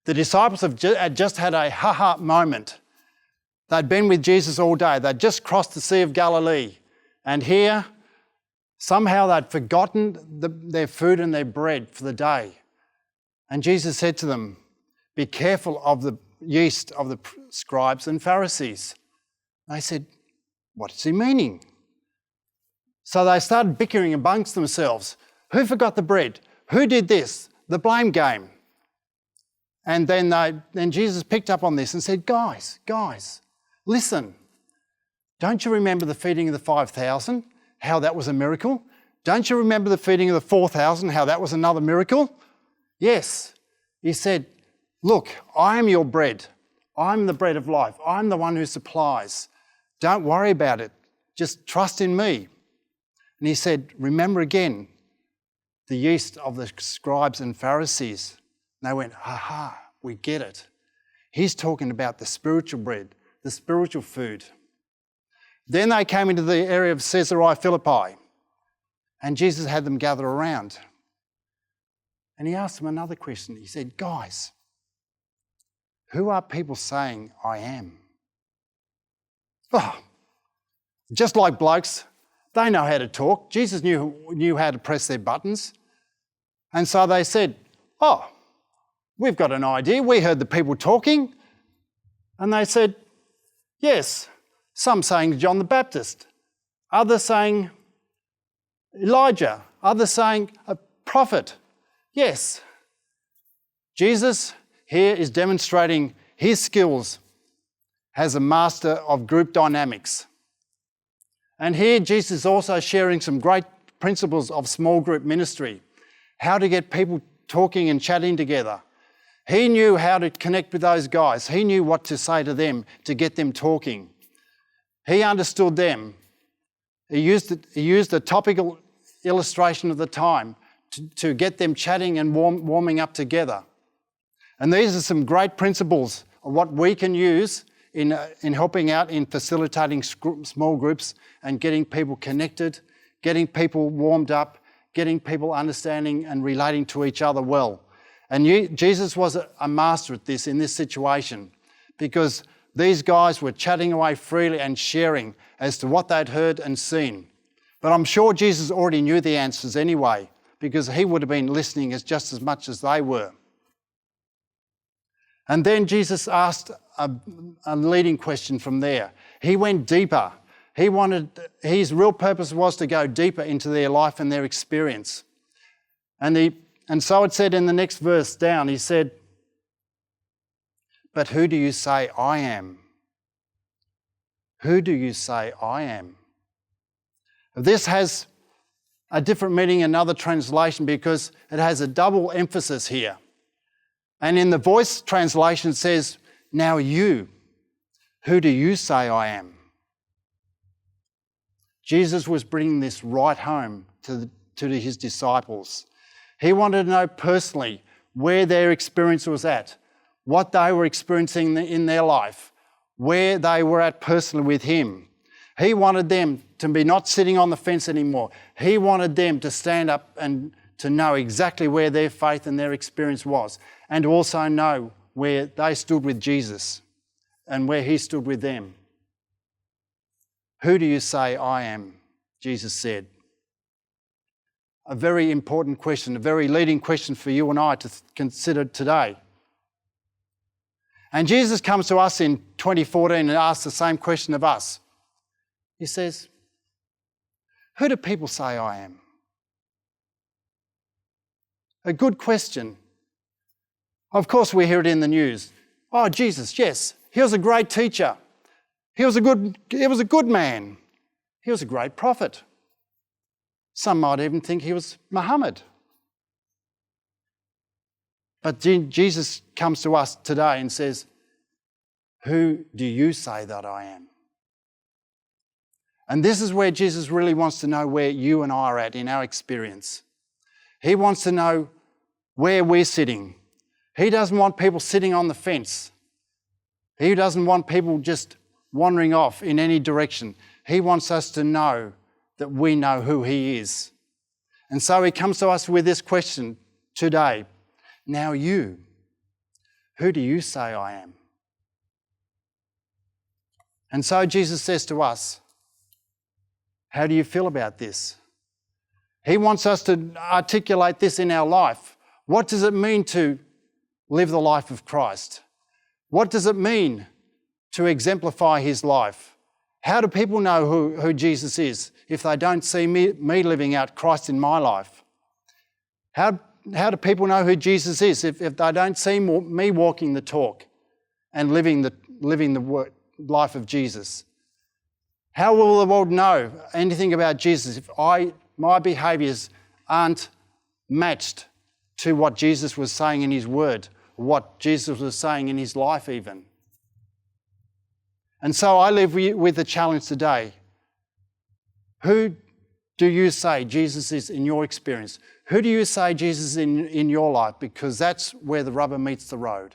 The disciples had just had a ha-ha moment. They'd been with Jesus all day. They'd just crossed the Sea of Galilee. And here, somehow they'd forgotten their food and their bread for the day. And Jesus said to them, "Be careful of the yeast of the scribes and Pharisees." They said, "What is he meaning?" So they started bickering amongst themselves. Who forgot the bread? Who did this? The blame game. And then Jesus picked up on this and said, guys, listen. Don't you remember the feeding of the 5,000? How that was a miracle? Don't you remember the feeding of the 4,000? How that was another miracle? Yes. He said, look, I am your bread. I'm the bread of life. I'm the one who supplies. Don't worry about it. Just trust in me. And he said, remember again the yeast of the scribes and Pharisees. And they went, ha, we get it. He's talking about the spiritual bread, the spiritual food. Then they came into the area of Caesarea Philippi, and Jesus had them gather around. And he asked them another question. He said, guys, who are people saying I am? Oh, just like blokes, they know how to talk. Jesus knew how to press their buttons. And so they said, oh, we've got an idea. We heard the people talking. And they said, yes, some saying John the Baptist, others saying Elijah, others saying a prophet. Yes, Jesus here is demonstrating his skills as a master of group dynamics. And here Jesus is also sharing some great principles of small group ministry, how to get people talking and chatting together. He knew how to connect with those guys. He knew what to say to them to get them talking. He understood them. He used a topical illustration of the time to get them chatting and warming up together. And these are some great principles of what we can use in helping out in facilitating small groups and getting people connected, getting people warmed up, getting people understanding and relating to each other well. And Jesus was a master at this in this situation, because these guys were chatting away freely and sharing as to what they'd heard and seen. But I'm sure Jesus already knew the answers anyway, because he would have been listening just as much as they were. And then Jesus asked a leading question from there. He went deeper. His real purpose was to go deeper into their life and their experience. And so it said in the next verse down, he said, but who do you say I am? Who do you say I am? This has a different meaning in another translation because it has a double emphasis here. And in the Voice translation it says, now you, who do you say I am? Jesus was bringing this right home to his disciples. He wanted to know personally where their experience was at, what they were experiencing in their life, where they were at personally with him. He wanted them to be not sitting on the fence anymore. He wanted them to stand up and to know exactly where their faith and their experience was, and to also know where they stood with Jesus and where he stood with them. Who do you say I am? Jesus said. A very important question, a very leading question for you and I to consider today. And Jesus comes to us in 2014 and asks the same question of us. He says, who do people say I am? A good question. Of course we hear it in the news. Oh, Jesus, yes, he was a great teacher. He was a good man. He was a great prophet. Some might even think he was Muhammad. But Jesus comes to us today and says, who do you say that I am? And this is where Jesus really wants to know where you and I are at in our experience. He wants to know where we're sitting. He doesn't want people sitting on the fence. He doesn't want people just wandering off in any direction. He wants us to know that we know who he is. And so he comes to us with this question today. Now you, Who do you say I am? And so Jesus says to us, how do you feel about this? He wants us to articulate this in our life. What does it mean to live the life of Christ? What does it mean to exemplify his life? How do people know who Jesus is if they don't see me living out Christ in my life? How do people know who Jesus is if they don't see me walking the talk and living the life of Jesus? How will the world know anything about Jesus if my behaviours aren't matched to what Jesus was saying in his word, what Jesus was saying in his life even? And so I leave with a challenge today. Who do you say Jesus is in your experience? Who do you say Jesus is in your life? Because that's where the rubber meets the road.